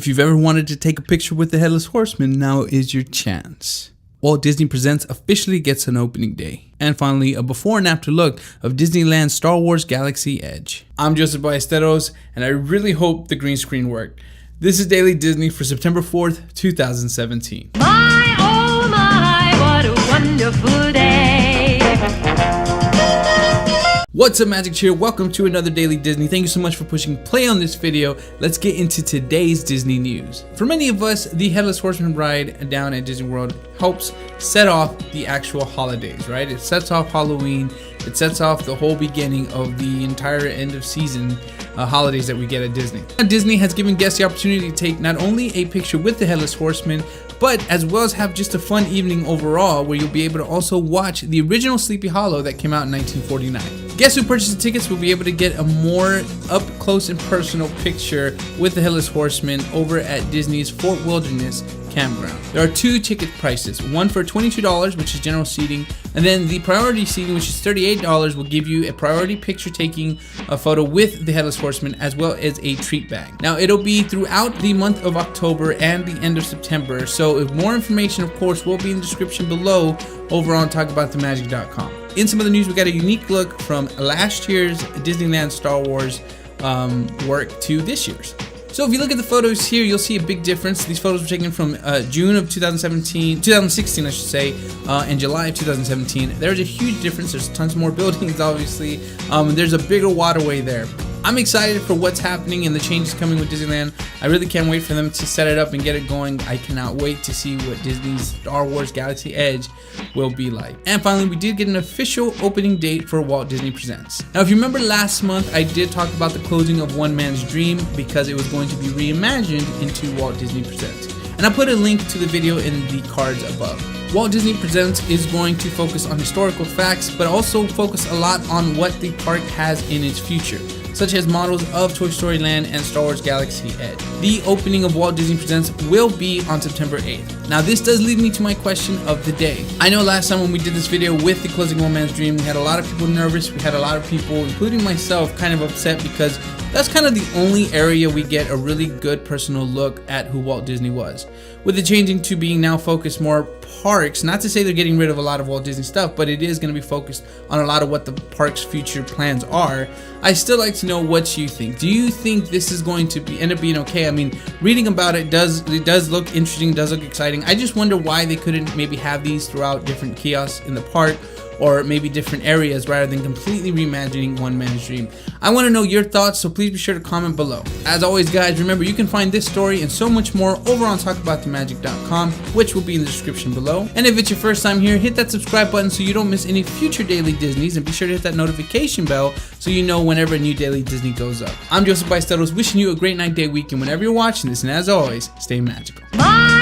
If you've ever wanted to take a picture with the Headless Horseman, now is your chance. Walt Disney Presents officially gets an opening day. And finally, a before and after look of Disneyland's Star Wars Galaxy Edge. I'm Joseph Ballesteros, and I really hope the green screen worked. This is Daily Disney for September 4th, 2017. My, oh my, what a wonderful day. What's up, Magic Cheer? Welcome to another Daily Disney. Thank you so much for pushing play on this video. Let's get into today's Disney news. For many of us, the Headless Horseman ride down at Disney World helps set off the actual holidays, right? It sets off Halloween. It sets off the whole beginning of the entire end of season holidays that we get at Disney. Disney has given guests the opportunity to take not only a picture with the Headless Horseman, but as well as have just a fun evening overall, where you'll be able to also watch the original Sleepy Hollow that came out in 1949. Guests who purchase the tickets will be able to get a more up close and personal picture with the Headless Horseman over at Disney's Fort Wilderness campground. There are two ticket prices, one for $22, which is general seating, and then the priority seating, which is $38, will give you a priority picture taking a photo with the Headless Horseman, as well as a treat bag. Now, it'll be throughout the month of October and the end of September, so if more information, of course, will be in the description below over on talkaboutthemagic.com. In some of the news, we got a unique look from last year's Disneyland Star Wars work to this year's. So if you look at the photos here, you'll see a big difference. These photos were taken from June of 2016, I should say, and July of 2017. There's a huge difference. There's tons more buildings, obviously. There's a bigger waterway there. I'm excited for what's happening and the changes coming with Disneyland. I really can't wait for them to set it up and get it going. I cannot wait to see what Disney's Star Wars Galaxy Edge will be like. And finally, we did get an official opening date for Walt Disney Presents. Now, if you remember last month, I did talk about the closing of One Man's Dream because it was going to be reimagined into Walt Disney Presents. And I put a link to the video in the cards above. Walt Disney Presents is going to focus on historical facts, but also focus a lot on what the park has in its future, such as models of Toy Story Land and Star Wars Galaxy Edge. The opening of Walt Disney Presents will be on September 8th. Now, this does lead me to my question of the day. I know last time when we did this video with the closing One Man's Dream, we had a lot of people nervous. We had a lot of people, including myself, kind of upset because that's kind of the only area we get a really good personal look at who Walt Disney was. With it changing to being now focused more parks, not to say they're getting rid of a lot of Walt Disney stuff, but it is going to be focused on a lot of what the park's future plans are. I still like to know what you think. Do you think this is going to end up being okay? I mean, reading about it does look interesting, does look exciting. I just wonder why they couldn't maybe have these throughout different kiosks in the park, or maybe different areas, rather than completely reimagining One Man's Dream. I want to know your thoughts, so please be sure to comment below. As always, guys, remember you can find this story and so much more over on talkaboutthemagic.com, which will be in the description below. And if it's your first time here, hit that subscribe button so you don't miss any future Daily Disneys, and be sure to hit that notification bell so you know whenever a new Daily Disney goes up. I'm Joseph Ballesteros, wishing you a great night, day, week, and whenever you're watching this, and as always, stay magical. My